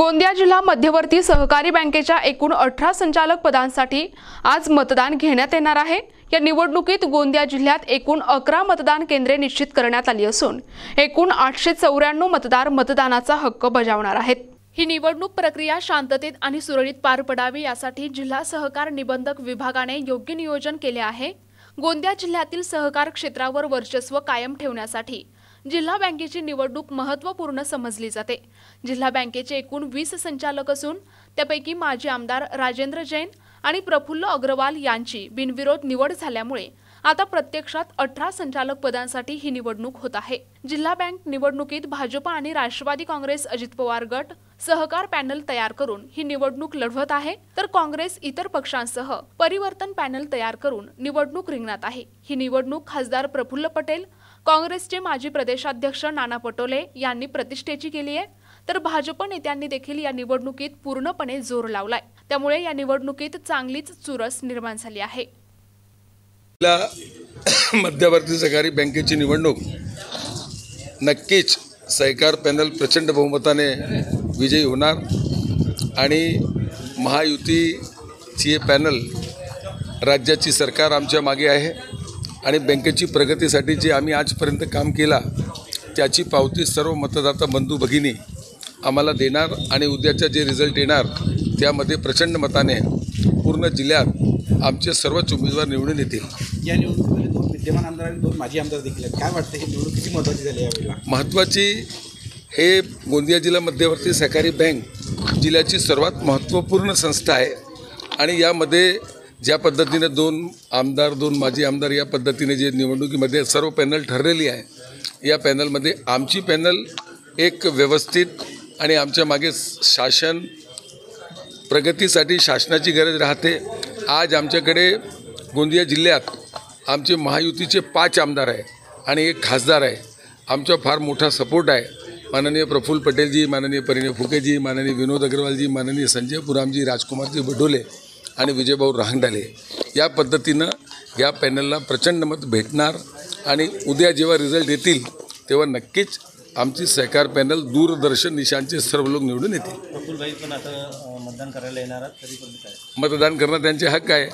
गोंदिया जिल्हा मध्यवर्ती सहकारी बँकेच्या एकूण 18 संचालक पदांसाठी आज मतदान घेण्यात येणार आहे। या निवडणुकीत गोंदिया जिल्ह्यात एकूण 11 मतदान केंद्रे निश्चित करण्यात आली असून एकूण 894 मतदार मतदानाचा हक्क बजावणार आहेत। ही निवडणूक प्रक्रिया शांततेत आणि सुरळीत पार पडावी यासाठी जिल्हा सहकार निबंधक विभागाने योग्य नियोजन केले आहे। गोंदिया जिल्ह्यातील सहकार क्षेत्रावर वर्चस्व कायम ठेवण्यासाठी जिल्हा बँकेची निवडणूक महत्त्वपूर्ण समजली जाते। जिल्हा बँकेचे एकूण 20 संचालक असून त्यापैकी माजी आमदार राजेंद्र जैन आणि प्रफुल्ल अग्रवाल यांची बिनविरोध निवड झाल्यामुळे आता प्रत्यक्षात 18 संचालक पदांसाठी ही निवडणूक होत आहे। जिल्हा बँक निवडणुकीत भाजप आणि राष्ट्रवादी काँग्रेस अजित पवार गट सहकार पॅनल तयार करून ही निवडणूक लढवत आहे, तर काँग्रेस इतर पक्षांसह परिवर्तन पॅनल तयार करून निवडणूक रिंगणात आहे। ही निवडणूक खासदार प्रफुल्ल पटेल, काँग्रेसचे माजी प्रदेशाध्यक्ष नाना पटोले यांनी प्रतिष्ठेची केली आहे, तर भाजप नेत्यांनी देखील या निवडणुकीत पूर्णपणे जोर लावलाय। त्यामुळे या निवडणुकीत चांगलीच चुरस निर्माण झाली आहे। मध्यवर्ती सहकारी बँकेची निवडणूक नक्कीच सहकार पॅनल प्रचंड बहुमताने विजयी होणार आणि महायुतीची पॅनल राज्याची सरकार आमच्या मागे आहे आणि बँकेची प्रगतीसाठी जे आम्ही आजपर्यंत काम केला त्याची पावती सर्व मतदाता बंधू भगिनी आम्हाला देणार आणि उद्याचा जे रिझल्ट येणार त्यामध्ये प्रचंड मताने पूर्ण जिल्ह्यात आमचे सर्वच उमेदवार निवडून येतील। या निवडणुकीमध्ये 2 विद्यमान आमदार आणि 2 माजी आमदार देखील आहेत। काय वाटतं ही निवडणूक किती महत्त्वाची झाली यावेळेला? महत्त्वाची हे गोंदिया जिल्हा मध्यवर्ती सहकारी बँक जिल्ह्याची सर्वात महत्त्वपूर्ण संस्था आहे आणि यामध्ये ज्या पद्धतीने 2 आमदार 2 माजी आमदार या पद्धतीने जे निवडणुकीमध्ये सर्व पॅनल ठरलेली आहे, या पॅनलमध्ये आमची पॅनल एक व्यवस्थित आणि आमच्या मागे शासन प्रगतीसाठी शासनाची गरज राहते। आज आमच्याकडे गोंदिया जिल्ह्यात आमचे महायुतीचे 5 आमदार आहे आणि 1 खासदार आहे। आमचा फार मोठा सपोर्ट आहे। माननीय प्रफुल्ल पटेलजी, माननीय परिणय फुकेजी, माननीय विनोद अग्रवालजी, माननीय संजय पुरामजी, राजकुमारजी बडोले आणि विजयभाऊ राहंगडाले या पद्धतीनं या पॅनलला प्रचंड मत भेटणार आणि उद्या जेव्हा रिझल्ट येतील तेव्हा नक्कीच आमची सहकार पॅनल दूरदर्शन निशांचे सर्व लोक निवडून येतील। प्रफुल्लभाई पण आता मतदान करायला येणार आहेत, तरी पण काय मतदान करणं त्यांचे हक्क आहे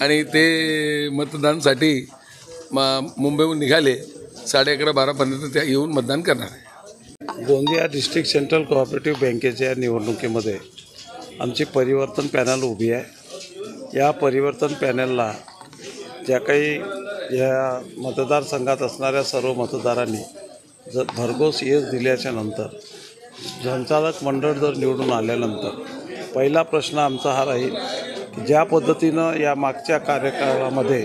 आणि ते मतदानासाठी मुंबईहून निघाले 11:30-12पर्यंत त्या येऊन मतदान करणार आहे। गोंदिया डिस्ट्रिक्ट सेंट्रल कोऑपरेटिव्ह बँकेच्या निवडणुकीमध्ये आमची परिवर्तन पॅनल उभी आहे। या परिवर्तन पॅनलला ज्या काही या मतदारसंघात असणाऱ्या सर्व मतदारांनी जर भरघोस यश दिल्याच्या नंतर संचालक मंडळ जर निवडून आल्यानंतर पहिला प्रश्न आमचा हा राहील की ज्या पद्धतीनं या मागच्या कार्यकाळामध्ये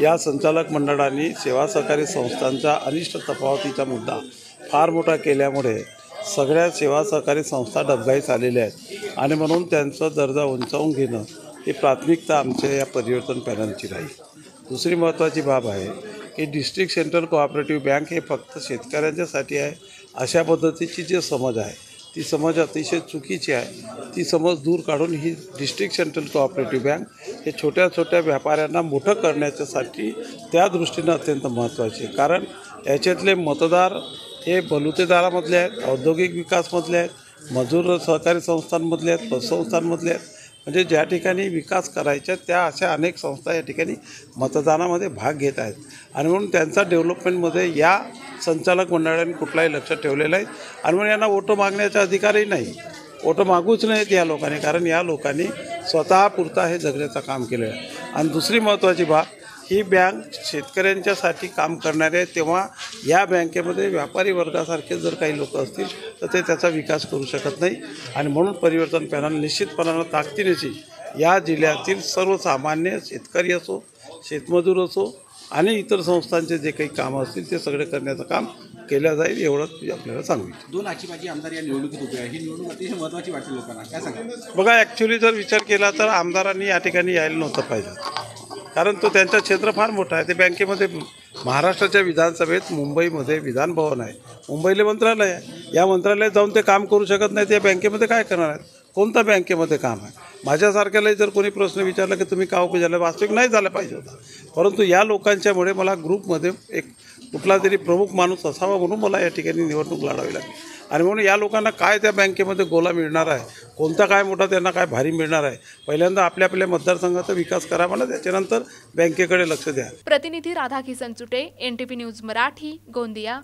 या संचालक मंडळांनी सेवा सहकारी संस्थांचा अनिष्ट तफावतीचा मुद्दा फार मोठा केल्यामुळे सगळ्या सेवा सहकारी संस्था डबघाईस आलेल्या आहेत आणि म्हणून त्यांचा दर्जा उंचावून घेणं ही प्राथमिकता आमच्या या परिवर्तन पॅनलची राहील। दुसरी महत्त्वाची बाब आहे की डिस्ट्रिक्ट सेंट्रल कोऑपरेटिव्ह बँक हे फक्त शेतकऱ्यांच्यासाठी आहे अशा पद्धतीची जी समज आहे ती समज अतिशय चुकीची आहे। ती समज दूर काढून ही डिस्ट्रिक्ट सेंट्रल कोऑपरेटिव्ह बँक हे छोट्या छोट्या व्यापाऱ्यांना मोठं करण्याच्यासाठी त्या दृष्टीनं अत्यंत महत्त्वाची आहे। कारण याच्यातले मतदार हे बलुतेदारामधले आहेत, औद्योगिक विकासमधले आहेत, मजूर सहकारी संस्थांमधले आहेत, पतसंस्थांमधले आहेत, म्हणजे ज्या ठिकाणी विकास करायच्या त्या अशा अनेक संस्था या ठिकाणी मतदानामध्ये भाग घेत आहेत आणि म्हणून त्यांचा डेव्हलपमेंटमध्ये या संचालक मंडळाने कुठलाही लक्ष ठेवलेलं आहे आणि म्हणून यांना वोटं मागण्याचा अधिकारही नाही। वोटं मागूच नाहीत या लोकांनी, कारण या लोकांनी स्वतः पुरता हे जगण्याचं काम केलेलं आहे। आणि दुसरी महत्त्वाची बाब, ही बँक शेतकऱ्यांच्यासाठी काम करणारे आहे, तेव्हा या बँकेमध्ये व्यापारी वर्गासारखे जर काही लोक असतील तर ते त्याचा विकास करू शकत नाही आणि म्हणून परिवर्तन पॅनल निश्चितपणानं ताकदीनेची या जिल्ह्यातील सर्वसामान्य शेतकरी असो, शेतमजूर असो आणि इतर संस्थांचे जे काही कामं असतील ते सगळे करण्याचं काम केलं जाईल एवढंच आपल्याला सांगू इच्छितो। 2 माजी आमदार या निवडणुकीत उभे आहे। ही निवडणूक अतिशय महत्त्वाची वाटते लोकांना, काय सांगा? बघा, ॲक्च्युली जर विचार केला तर आमदारांनी या ठिकाणी यायला नव्हतं पाहिजे, कारण तो त्यांचा क्षेत्र फार मोठा आहे। ते बँकेमध्ये महाराष्ट्राच्या विधानसभेत मुंबईमध्ये विधान भवन आहे, मुंबईला मंत्रालय आहे, या मंत्रालयात जाऊन ते काम करू शकत नाही, ते बँकेमध्ये काय करणार आहेत? कोणत्या बँकेमध्ये काम आहे? माझ्यासारख्यालाही जर कोणी प्रश्न विचारला की तुम्ही का उभे झाला, वास्तविक नाही झालं पाहिजे होता, परंतु या लोकांच्यामुळे मला ग्रुपमध्ये एक कुठला तरी प्रमुख माणूस असावा म्हणून मला या ठिकाणी निवडणूक लढावी लागली आणि म्हणून या लोकांना काय त्या बँकेमध्ये गोला मिळणार आहे, कोणता काय मोठा त्यांना काय भारी मिळणार आहे, पहिल्यांदा आपल्या मतदारसंघाचा विकास करा म्हणा, त्याच्यानंतर बँकेकडे लक्ष द्या. प्रतिनिधी राधा किसन चुटे, NTV न्यूज मराठी, गोंदिया.